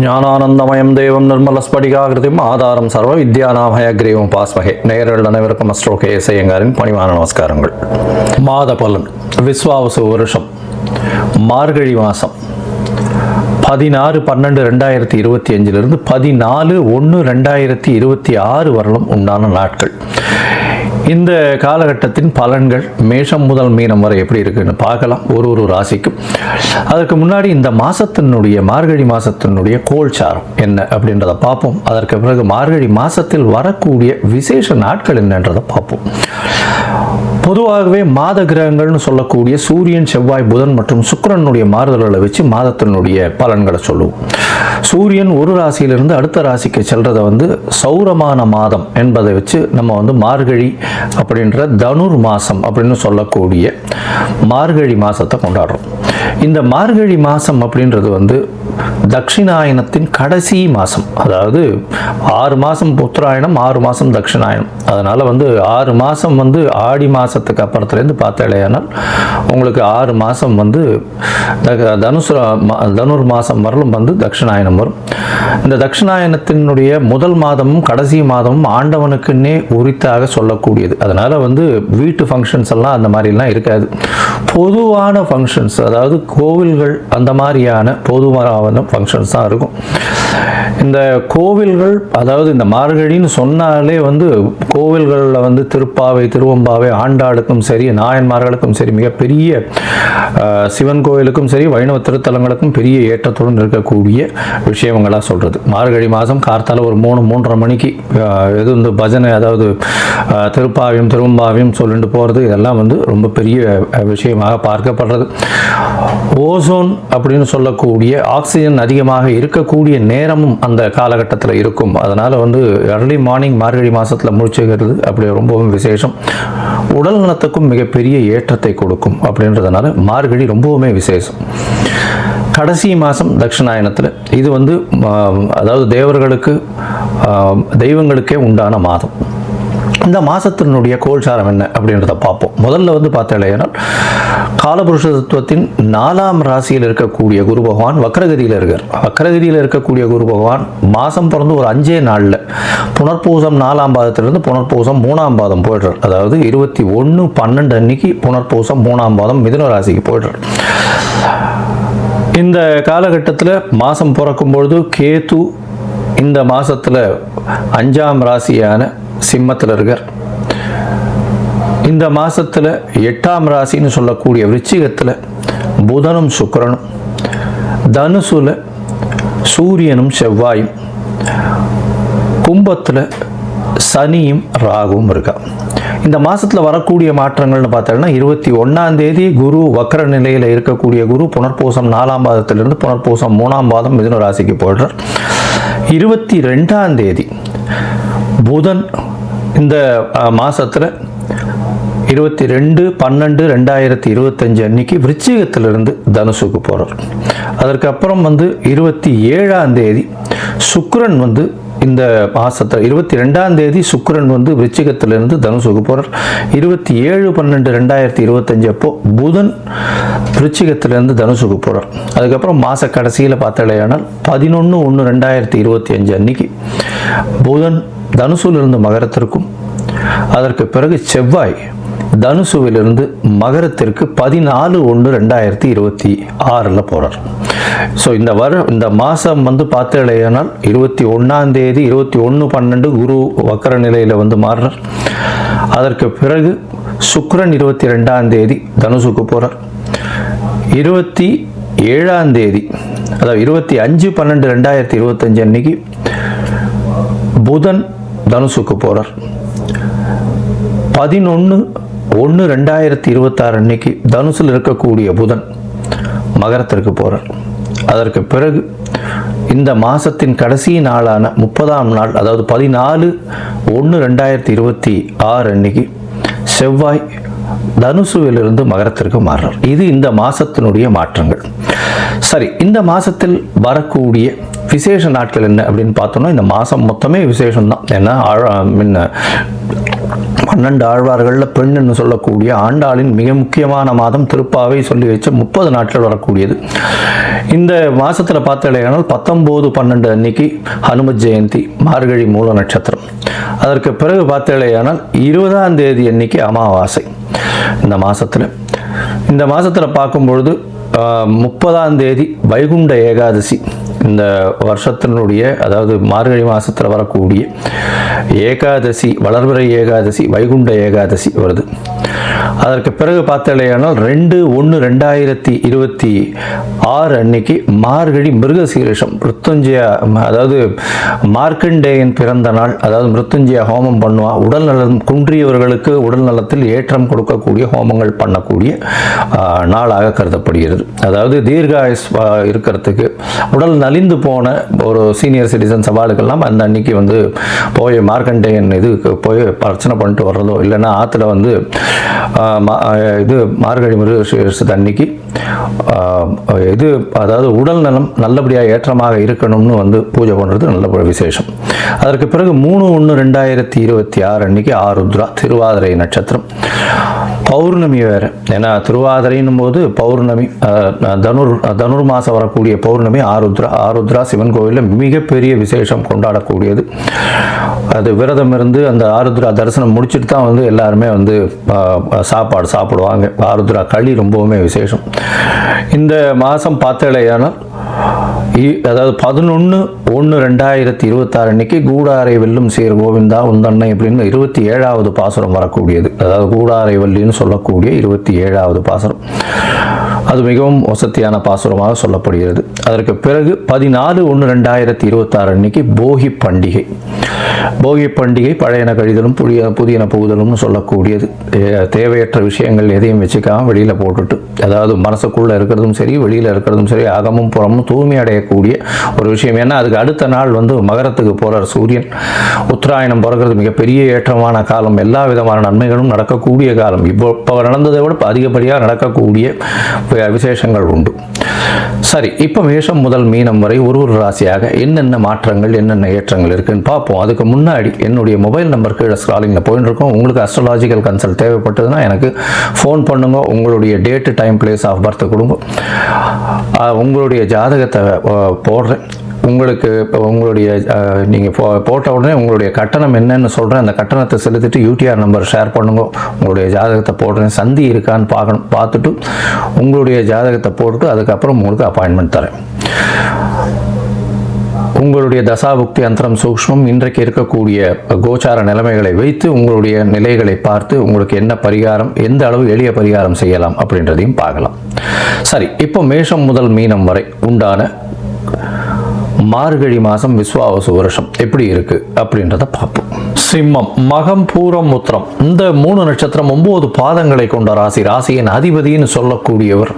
ஞானானந்தமயம் தேவம் நிர்மலஸ்படிகாகிருதிம் ஆதாரம் சர்வ வித்யாநாமயக்ரீவம் பாஸ்மகே. நேயர்கள் அனைவருக்கும் அஸ்ட்ரோ கே.எஸ். ஐயங்காரின் பணிவான நமஸ்காரங்கள். மாத பலன். விஸ்வாவசு வருஷம் மார்கழி மாதம் 16/12/2025 14/1/2026 வரலும் உண்டான நாட்கள். இந்த காலகட்டத்தின் பலன்கள் மேஷம் முதல் மீனம் வரை எப்படி இருக்குன்னு பார்க்கலாம், ஒரு ராசிக்கும். அதற்கு முன்னாடி இந்த மாதத்தினுடைய மார்கழி மாதத்தினுடைய கோல்சாரம் என்ன அப்படின்றத பார்ப்போம். அதற்கு பிறகு மார்கழி மாதத்தில் வரக்கூடிய விசேஷ நாட்கள் என்னன்றதை பார்ப்போம். பொதுவாகவே மாத கிரகங்கள்னு சொல்லக்கூடிய சூரியன், செவ்வாய், புதன் மற்றும் சுக்கிரனுடைய மாறுதல்களை வச்சு மாதத்தினுடைய பலன்களை சொல்லுவோம். சூரியன் ஒரு ராசியிலிருந்து அடுத்த ராசிக்கு செல்றதை சௌரமான மாதம் என்பதை வச்சு நம்ம மார்கழி அப்படின்ற தனுர் மாசம் அப்படின்னு சொல்லக்கூடிய மார்கழி மாசத்தை கொண்டாடுறோம். இந்த மார்கழி மாசம் அப்படின்றது தட்சிணாயனத்தின் கடைசி மாசம். அதாவது 6 மாதம் உத்தராயணம், 6 மாதம் தட்சிணாயனம். அதனால 6 மாதம் ஆடி மாசத்துக்கு அப்புறத்துலேருந்து பார்த்தாலேயானால் உங்களுக்கு 6 மாதம் தனுர் மாதம் வரலும் தட்சிணாயனம் வரும். இந்த தட்சிணாயனத்தினுடைய முதல் மாதமும் கடைசி மாதமும் ஆண்டவனுக்குன்னே உரித்தாக சொல்லக்கூடியது. அதனால வீட்டு ஃபங்க்ஷன்ஸ் எல்லாம் அந்த மாதிரிலாம் இருக்காது. பொதுவான ஃபங்க்ஷன்ஸ், அதாவது கோவில்கள் அந்த மாதிரியான பொதுவான ஃபங்க்ஷன்ஸ் தான் இருக்கும். இந்த கோவில்கள், அதாவது இந்த மார்கழின்னு சொன்னாலே கோவில்களில் திருப்பாவை, திருவம்பாவை, ஆண்டாளுக்கும் சரி, நாயன்மார்களுக்கும் சரி, மிகப்பெரிய சிவன் கோவிலுக்கும் சரி, வைணவ திருத்தலங்களுக்கும் பெரிய ஏற்றத்துடன் இருக்கக்கூடிய விஷயங்களாக சொல்கிறது. மார்கழி மாதம் கார்த்தால ஒரு 3-3:30 மணிக்கு பஜனை, அதாவது திருப்பாவையும் திருவம்பாவையும் சொல்லிட்டு போகிறது, இதெல்லாம் ரொம்ப பெரிய விஷயமாக பார்க்கப்படுறது. ஓசோன் அப்படின்னு சொல்லக்கூடிய ஆக்சிஜன் அதிகமாக இருக்கக்கூடிய நேரமும் அந்த காலகட்டத்தில் இருக்கும். அதனால் early மார்னிங் மார்கழி மாதத்தில் முடிச்சுக்கிறது அப்படி ரொம்பவும் விசேஷம். உடல் நலத்துக்கும் மிகப்பெரிய ஏற்றத்தை கொடுக்கும். அப்படின்றதுனால மார்கழி ரொம்பவுமே விசேஷம். கடைசி மாதம் தட்சிணாயனத்தில் இது அதாவது தேவர்களுக்கு, தெய்வங்களுக்கே உண்டான மாதம். இந்த மாதத்தினுடைய கோல்சாரம் என்ன அப்படின்றத பார்ப்போம். முதல்ல பார்த்தாலேனால் காலபுருஷ தத்துவத்தின் 4ஆம் ராசியில் இருக்கக்கூடிய குரு பகவான் வக்ரகதியில் இருக்கார். வக்ரகதியில் இருக்கக்கூடிய குரு பகவான் மாதம் பிறந்து ஒரு 5 நாளில் புனர்பூசம் 4ஆம் பாதத்திலிருந்து புனர்பூசம் 3ஆம் பாதம் போய்டுறார். அதாவது 21/12 அன்னைக்கு புனர்பூசம் 3ஆம் பாதம் மிதுன ராசிக்கு போய்டுறார். இந்த காலகட்டத்தில் மாதம் பிறக்கும்பொழுது கேது இந்த மாதத்தில் 5ஆம் ராசியான சிம்மத்தில் இருக்கார். இந்த மாதத்தில் 8ஆம் ராசின்னு சொல்லக்கூடிய விருச்சிகத்தில் புதனும் சுக்கிரனும், தனுசுல சூரியனும் செவ்வாயும், கும்பத்தில் சனியும் ராகுவும் இருக்கா. இந்த மாதத்தில் வரக்கூடிய மாற்றங்கள்னு பார்த்தோம்னா 21ஆம் தேதி குரு வக்ர நிலையில் இருக்கக்கூடிய குரு புனர்பூசம் 4ஆம் பாதத்திலிருந்து புனர்பூசம் 3ஆம் பாதம் மிதுன ராசிக்கு போய்டுறார். 22ஆம் தேதி புதன் இந்த மாதத்தில் 22/12/2025 அன்னைக்கு விருச்சிகத்திலிருந்து தனுசுக்கு போகிறார். அதற்கப்புறம் 27ஆம் தேதி சுக்கிரன் இந்த மாதத்தில் 22ஆம் தேதி சுக்கிரன் விருச்சிகத்திலிருந்து தனுசுக்கு போகிறார். 27/12/2025 அப்போ புதன் விருச்சிகத்திலிருந்து தனுசுக்கு போகிறார். அதுக்கப்புறம் மாத கடைசியில் பார்த்தாலேயானால் 11/1/2025 அன்னைக்கு புதன் தனுசுவிலிருந்து மகரத்திற்கும், அதற்கு பிறகு செவ்வாய் தனுசுவிலிருந்து மகரத்திற்கு 14/1/2026 போகிறார். ஸோ இந்த மாதம் பார்த்தாலேயானால் 21ஆம் தேதி 21/12 குரு வக்கர நிலையில் மாறுறார். அதற்கு பிறகு சுக்கிரன் 22ஆம் தேதி தனுசுக்கு போகிறார். 27ஆம் தேதி, அதாவது 25/12/2025 அன்னைக்கு புதன் தனுசுக்கு போகிறார். 11/1/2026 அன்னைக்கு தனுசில் இருக்கக்கூடிய புதன் மகரத்திற்கு போகிறார். அதற்கு பிறகு இந்த மாதத்தின் கடைசி நாளான 30ஆம் நாள், அதாவது 14/1/2026 அன்னைக்கு செவ்வாய் தனுசுவிலிருந்து மகரத்திற்கு மாறுறார். இது இந்த மாதத்தினுடைய மாற்றங்கள். சரி, இந்த மாதத்தில் வரக்கூடிய விசேஷ நாட்கள் என்ன அப்படின்னு பார்த்தோம்னா, இந்த மாதம் மொத்தமே விசேஷம்தான். ஏன்னா 12 ஆழ்வார்களில் பெண்ணுன்னு சொல்லக்கூடிய ஆண்டாளின் மிக முக்கியமான மாதம் திருப்பாவை சொல்லி வச்ச 30 நாட்கள் வரக்கூடியது. இந்த மாதத்தில் பார்த்தாலேயானால் 19/12 அன்னைக்கு ஹனுமத் ஜெயந்தி, மார்கழி மூல நட்சத்திரம். அதற்கு பிறகு பார்த்தாலேயானால் 20ஆம் தேதி அன்னைக்கு அமாவாசை. இந்த மாதத்தில் பார்க்கும்பொழுது 30ஆம் தேதி வைகுண்ட ஏகாதசி. இந்த வருஷத்தினுடைய, அதாவது மார்கழி மாதத்தில் வரக்கூடிய ஏகாதசி, வளர்பிறை ஏகாதசி, வைகுண்ட ஏகாதசி வருது. அதற்கு பிறகு பார்த்தாலேயானால் 2/1/2026 அன்னைக்கு மார்கழி மிருகசீரிஷம், மிருத்துஞ்சய, அதாவது மார்க்கண்டேயன் பிறந்த நாள். அதாவது மிருத்துஞ்சய ஹோமம் பண்ணுவா, உடல் நலம் குன்றியவர்களுக்கு உடல் நலத்தில் ஏற்றம் கொடுக்கக்கூடிய ஹோமங்கள் பண்ணக்கூடிய நாளாக கருதப்படுகிறது. அதாவது தீர்காயுஸ் இருக்கிறதுக்கு, உடல் நலிந்து போன ஒரு சீனியர் சிட்டிசன்ஸ் அவளுக்கெல்லாம் அந்த அன்னைக்கு வந்து போய் மார்க்கண்டேயன் இதுக்கு போய் பிரச்சனை பண்ணிட்டு வர்றதோ, இல்லைன்னா ஆற்றுல வந்து இது மார்கழி மிருகசீரிஷத்து அன்னைக்கு இது, அதாவது உடல் நலம் நல்லபடியாக ஏற்றமாக இருக்கணும்னு வந்து பூஜை பண்ணுறது நல்ல விசேஷம். அதற்கு பிறகு 3/1/2026 அன்னைக்கு ஆருத்ரா, திருவாதிரை நட்சத்திரம், பௌர்ணமி வேறு. ஏன்னா திருவாதிரைன்னும் போது பௌர்ணமி, தனுர் மாதம் வரக்கூடிய பௌர்ணமி ஆருத்ரா சிவன் கோவிலில் மிகப்பெரிய விசேஷம் கொண்டாடக்கூடியது. அது விரதம் இருந்து அந்த ஆருத்ரா தரிசனம் முடிச்சுட்டு தான் வந்து எல்லாருமே வந்து சாப்பாடு சாப்பிடுவாங்க. ஆருத்ரா களி ரொம்பவுமே விசேஷம். இந்த மாதம் பார்த்தாலேயானால், அதாவது 11/1/2026 அன்னைக்கு கூடாரை வெல்லும் சேர் கோவிந்தா உந்தன்னை அப்படின்னு 27வது பாசுரம் வரக்கூடியது. அதாவது கூடாரை வள்ளின்னு சொல்லக்கூடிய 27வது பாசுரம். அது மிகவும் வசத்தியான பாசுரமாக சொல்லப்படுகிறது. அதற்கு பிறகு 14/1/2026 அன்னைக்கு போகி பண்டிகை. போகி பண்டிகை பழையன கழிதலும் புதியன புகுதலும்னு சொல்லக்கூடியது. தேவையற்ற விஷயங்கள் எதையும் வச்சுக்காம வெளியில் போட்டுட்டு, அதாவது மனசுக்குள்ளே இருக்கிறதும் சரி வெளியில் இருக்கிறதும் சரி அகமும் புறமும் தூய்மை அடையக்கூடிய ஒரு விஷயம். ஏன்னா அதுக்கு அடுத்த நாள் வந்து மகரத்துக்கு போகிறார் சூரியன். உத்தராயணம் பிறகுறது மிகப்பெரிய ஏற்றமான காலம், எல்லா விதமான நன்மைகளும் நடக்கக்கூடிய காலம். இப்போ நடந்ததை விட அதிகப்படியாக நடக்கக்கூடிய விசேஷங்கள் உண்டு. சரி, இப்போ மேஷம் முதல் மீனம் வரை ஒரு ராசியாக என்னென்ன மாற்றங்கள், என்னென்ன ஏற்றங்கள் இருக்குன்னு பார்ப்போம். அதுக்கு முன்னாடி என்னுடைய மொபைல் நம்பர் கீழே ஸ்க்ராலிங்கில் போயின்னு இருக்கோம். உங்களுக்கு அஸ்ட்ராலாஜிக்கல் கன்சல்ட் தேவைப்பட்டதுன்னா எனக்கு ஃபோன் பண்ணுங்க. உங்களுடைய date, time, place of birth கொடுங்க. உங்களுடைய ஜாதகத்தை போடுறேன். உங்களுக்கு உங்களுடைய நீங்கள் போட்ட உடனே உங்களுடைய கட்டணம் என்னன்னு சொல்கிறேன். அந்த கட்டணத்தை செலுத்திட்டு யூடிஆர் நம்பர் ஷேர் பண்ணுங்க. உங்களுடைய ஜாதகத்தை போடுறேன். சந்தி இருக்கான்னு பார்த்துட்டு உங்களுடைய ஜாதகத்தை போட்டுட்டு அதுக்கப்புறம் உங்களுக்கு அப்பாயின்மெண்ட் தரேன். உங்களுடைய தசாபுக்தி அந்தரம் சூக்ஷ்மம் இன்றைக்கு இருக்கக்கூடிய கோச்சார நிலைமைகளை வைத்து உங்களுடைய நிலைகளை பார்த்து உங்களுக்கு என்ன பரிகாரம், எந்த அளவு எளிய பரிகாரம் செய்யலாம் அப்படின்றதையும் பார்க்கலாம். சரி, இப்போ மேஷம் முதல் மீனம் வரை உண்டான மார்கழி மாதம் விஸ்வாவசு வருஷம் எப்படி இருக்கு அப்படின்றத பார்ப்போம். சிம்மம், மகம், பூரம், உத்திரம் இந்த 3 நட்சத்திரம் 9 பாதங்களை கொண்ட ராசி. ராசியின் அதிபதினு சொல்லக்கூடியவர்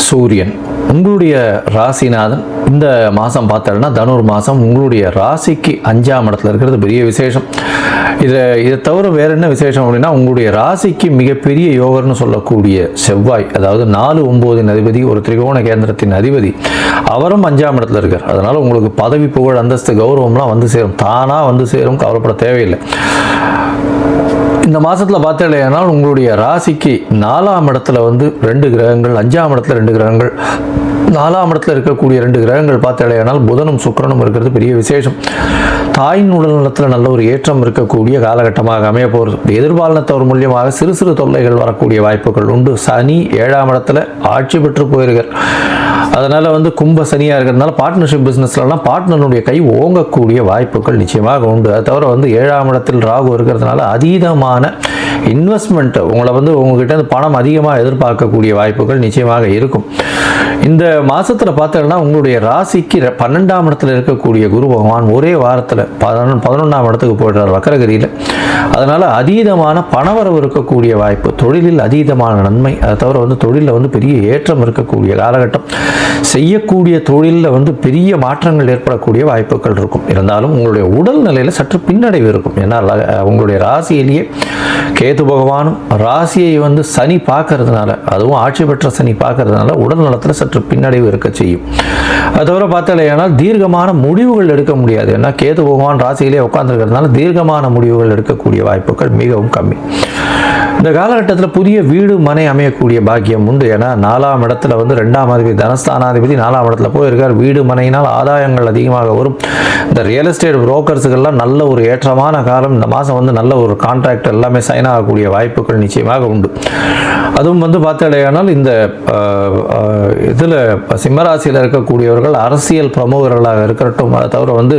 சூரியன். உங்களுடைய ராசிநாதன் இந்த மாதம் பார்த்தோம்னா தனுர் மாதம் உங்களுடைய ராசிக்கு 5ஆம் இடத்துல இருக்கிறது பெரிய விசேஷம். இதை தவிர வேற என்ன விசேஷம் அப்படின்னா, உங்களுடைய ராசிக்கு மிகப்பெரிய யோகர்னு சொல்லக்கூடிய செவ்வாய், அதாவது 4/9 அதிபதி, ஒரு திரிகோண கேந்திரத்தின் அதிபதி, அவரும் 5ஆம் இடத்துல இருக்கார். அதனால உங்களுக்கு பதவி, புகழ், அந்தஸ்து, கௌரவம்லாம் வந்து சேரும், தானா வந்து சேரும், கவலைப்பட தேவையில்லை. இந்த மாதத்தில் பார்த்தீங்கன்னா உங்களுடைய ராசிக்கு 4ஆம் இடத்துல வந்து 2 கிரகங்கள், 5ஆம் இடத்துல 2 கிரகங்கள், 4ஆம் இடத்துல இருக்கக்கூடிய 2 கிரகங்கள் பார்த்தீங்கன்னா புதனும் சுக்கிரனும் இருக்கிறது பெரிய விசேஷம். தாயின் உடல் நலத்தில் நல்ல ஒரு ஏற்றம் இருக்கக்கூடிய காலகட்டமாக அமைய போகிறது. எதிர்பாலினத்தவர் மூலியமாக சிறு சிறு தொல்லைகள் வரக்கூடிய வாய்ப்புகள் உண்டு. சனி 7ஆம் இடத்துல ஆட்சி பெற்று போயிருக்கார். அதனால் வந்து கும்ப சனியாக இருக்கிறதுனால பார்ட்னர்ஷிப் பிஸ்னஸ்லாம் பார்ட்னருடைய கை ஓங்கக்கூடிய வாய்ப்புகள் நிச்சயமாக உண்டு. அது தவிர வந்து 7ஆம் இடத்தில் ராகு இருக்கிறதுனால அதீதமான இன்வெஸ்ட்மெண்ட், உங்களை வந்து உங்ககிட்ட பணம் அதிகமாக எதிர்பார்க்கக்கூடிய வாய்ப்புகள் நிச்சயமாக இருக்கும். இந்த மாதத்தில் பார்த்தீங்கன்னா உங்களுடைய ராசிக்கு 12ஆம் இடத்துல இருக்கக்கூடிய குரு பகவான் ஒரே வாரத்தில் 11ஆம் இடத்துக்கு போயிடுறார் வக்கரகதியில். அதனால் அதீதமான பணவரவு இருக்கக்கூடிய வாய்ப்பு, தொழிலில் அதீதமான நன்மை, அதை தவிர வந்து தொழிலில் வந்து பெரிய ஏற்றம் இருக்கக்கூடிய காலகட்டம். செய்யக்கூடிய தொழிலில் வந்து பெரிய மாற்றங்கள் ஏற்படக்கூடிய வாய்ப்புகள் இருக்கும். இருந்தாலும் உங்களுடைய உடல் நிலையில் சற்று பின்னடைவு இருக்கும். ஏன்னா உங்களுடைய ராசியிலேயே கேது பகவானும் ராசியை வந்து சனி பார்க்கறதுனால, அதுவும் ஆட்சி பெற்ற சனி பார்க்கறதுனால உடல் நலத்தில் சற்று பின்னடைவு இருக்க செய்யும். அது தவிர பார்த்தாலேயானால் தீர்க்கமான முடிவுகள் எடுக்க முடியாது. ஏன்னா கேது பகவான் ராசியிலே உட்கார்ந்துருக்கிறதுனால தீர்க்கமான முடிவுகள் எடுக்கக்கூடிய வாய்ப்புகள் மிகவும் கம்மி. இந்த காலகட்டத்தில் புதிய வீடு மனை அமையக்கூடிய பாக்கியம் உண்டு. ஏன்னா 4ஆம் இடத்துல வந்து 2ஆம் அதிபதி தனஸ்தானாதிபதி 4ஆம் இடத்துல போயிருக்கார். வீடு மனையினால் ஆதாயங்கள் அதிகமாக வரும். இந்த ரியல் எஸ்டேட் புரோக்கர்ஸுக்கெல்லாம் நல்ல ஒரு ஏற்றமான காலம். இந்த மாதம் வந்து நல்ல ஒரு கான்ட்ராக்ட் எல்லாமே சைன் ஆகக்கூடிய வாய்ப்புகள் நிச்சயமாக உண்டு. அதுவும் வந்து பார்த்தாலேயானால் இந்த இதில் சிம்மராசியில் இருக்கக்கூடியவர்கள் அரசியல் பிரமுகர்களாக இருக்கட்டும், அதை தவிர வந்து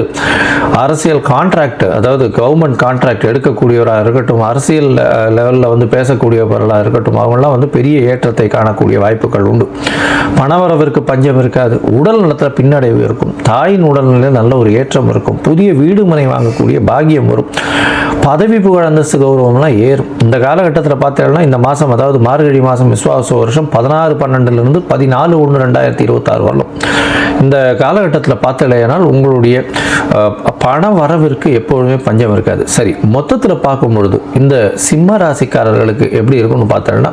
அரசியல் கான்ட்ராக்ட், அதாவது கவர்மெண்ட் கான்ட்ராக்ட் எடுக்கக்கூடியவராக இருக்கட்டும், அரசியல் லெவலில் வந்து பேசக்கூடியவர்களாக இருக்கட்டும், அவங்களாம் வந்து பெரிய ஏற்றத்தை காணக்கூடிய வாய்ப்புகள் உண்டு. பணவரவிற்கு பஞ்சம் இருக்காது. உடல் நலத்தில் பின்னடைவு இருக்கும். தாயின் உடல்நிலையில் நல்ல ஒரு ஏற்றம் இருக்கும். புதிய வீடு மனை வாங்கக்கூடிய பாக்கியம் வரும். பதவி புகழ் அந்தஸ்து கௌரவம்லாம் ஏறும். இந்த காலகட்டத்தில் பார்த்தீங்கன்னா இந்த மாதம், அதாவது மார்கழி மாதம் விஸ்வாச வருஷம் 16/12 14/1/2026 வரலாம். இந்த காலகட்டத்தில் பார்த்தலையானால் உங்களுடைய பண வரவிற்கு எப்பொழுதுமே பஞ்சம் இருக்காது. சரி, மொத்தத்தில் பார்க்கும் பொழுது இந்த சிம்ம ராசிக்காரர்களுக்கு எப்படி இருக்கும்னு பார்த்தோம்னா,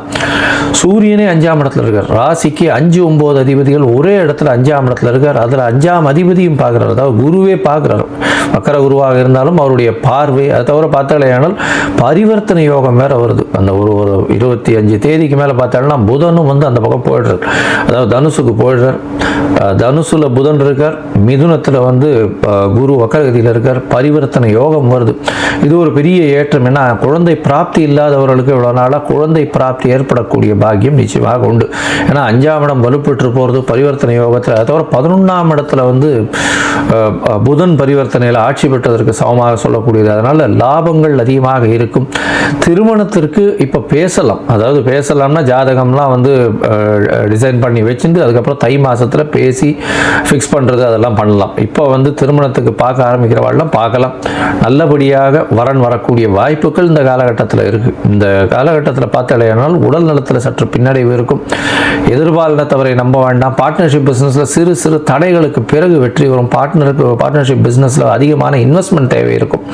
சூரியனே 5ஆம் இடத்துல இருக்கார். ராசிக்கு 5, 9 அதிபதிகள் ஒரே இடத்துல 5ஆம் இடத்துல இருக்கார். அதில் 5ஆம் அதிபதியும் பார்க்குறாரு, அதாவது குருவே பார்க்குறாரு. மக்கர குருவாக இருந்தாலும் அவருடைய பார்வை. அதை தவிர பார்த்தாலேயானால் பரிவர்த்தனை யோகம் வேற வருது. அந்த ஒரு 25 தேதிக்கு மேலே பார்த்தாலும் புதனும் வந்து அந்த பக்கம் போயிடுறார், அதாவது தனுசுக்கு போயிடுறார். தனுசுல புதன் இருக்கார், மிதுனத்தில் வந்து குரு வக்கரகதியில் இருக்கார். பரிவர்த்தனை யோகம் வருது. இது ஒரு பெரிய ஏற்றம். ஏன்னா குழந்தை பிராப்தி இல்லாதவர்களுக்கு இவ்வளோ நாளாக குழந்தை பிராப்தி ஏற்படக்கூடிய பாக்கியம் நிச்சயமாக உண்டு. ஏன்னா 5ஆம் இடம் வலுப்பெற்று போகிறது பரிவர்த்தனை யோகத்தில். அதை தவிர 11ஆம் இடத்துல வந்து புதன் பரிவர்த்தனையில் ஆட்சி பெற்றதற்கு சமமாக சொல்லக்கூடியது. அதனால் லாபங்கள் அதிகமாக இருக்கும். திருமணத்திற்கு இப்போ பேசலாம், அதாவது பேசலாம்னா ஜாதகம்லாம் வந்து டிசைன் பண்ணி வச்சுட்டு அதுக்கப்புறம் தை மாதத்தில் பேசி ஃபிக்ஸ் பண்ணுறது அதெல்லாம் பண்ணலாம். இப்போ வந்து திருமணத்துக்கு பார்க்க ஆரம்பிக்கிறவாள்லாம் பார்க்கலாம். நல்லபடியாக வரன் வரக்கூடிய வாய்ப்புகள் இந்த காலகட்டத்தில் இருக்குது. இந்த காலகட்டத்தில் பார்த்தாலேயானால் உடல் நலத்தில் சற்று பின்னடைவு இருக்கும். எதிர்பாலினத்தவரை நம்ப வேண்டாம். பார்ட்னர்ஷிப் பிஸ்னஸில் சிறு சிறு தடைகளுக்கு பிறகு வெற்றி வரும். பார்ட்னர்ஷிப் பிஸ்னஸில் அதிகமான இன்வெஸ்ட்மெண்ட் தேவை இருக்கும்.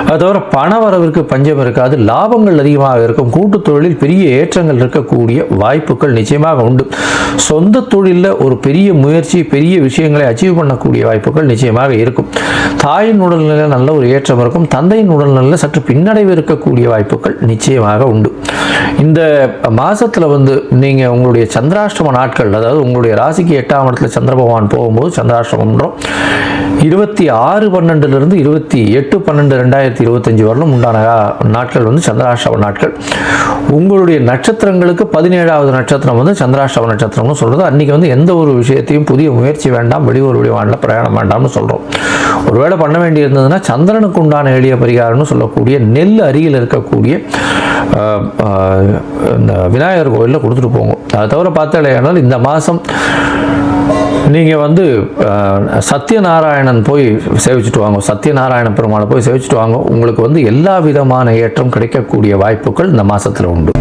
அது தவிர பண வரவிற்கு பஞ்சம் இருக்காது. லாபங்கள் அதிகமாக இருக்கும். கூட்டுத் தொழிலில் பெரிய ஏற்றங்கள் இருக்கக்கூடிய வாய்ப்புகள் நிச்சயமாக உண்டு. சொந்த தொழிலில் ஒரு பெரிய முயற்சி, பெரிய விஷயங்களை அச்சீவ் பண்ணக்கூடிய வாய்ப்புகள் நிச்சயமாக இருக்கும். தாயின் உடல்நிலையில் நல்ல ஒரு ஏற்றம் இருக்கும். தந்தையின் உடல்நிலையில் சற்று பின்னடைவு இருக்கக்கூடிய வாய்ப்புகள் நிச்சயமாக உண்டு. இந்த மாதத்தில் வந்து நீங்கள் உங்களுடைய சந்திராஷ்டம நாட்கள், அதாவது உங்களுடைய ராசிக்கு 8ஆம் இடத்துல சந்திர பகவான் போகும்போது சந்திராஷ்டமன்றோம் 26/12 28/12/2025 வரலும் உண்டான நாட்கள் வந்து சந்திராஷ்டம நாட்கள். உங்களுடைய நட்சத்திரங்களுக்கு 17வது நட்சத்திரம் வந்து சந்திராஷ்டம நட்சத்திரம்னு சொல்கிறது. அன்றைக்கி வந்து எந்த ஒரு விஷயத்தையும் புதிய முயற்சி வேண்டாம், வெளியூர் வெளிவானில் பிரயாணம் வேண்டாம்னு சொல்கிறோம். ஒருவேளை பண்ண வேண்டி இருந்ததுன்னா சந்திரனுக்கு உண்டான எளிய பரிகாரம்னு சொல்லக்கூடிய நெல் அருகில் இருக்கக்கூடிய இந்த விநாயகர் கோயிலில் கொடுத்துட்டு போங்க. அதை தவிர பார்த்தாலேயானால் இந்த மாதம் நீங்கள் வந்து சத்யநாராயணன் போய் சேவிச்சுட்டு வாங்க. சத்யநாராயண பெருமாளை போய் சேவிச்சுட்டு வாங்க. உங்களுக்கு வந்து எல்லா விதமான ஏற்றம் கிடைக்கக்கூடிய வாய்ப்புகள் இந்த மாதத்தில் உண்டு.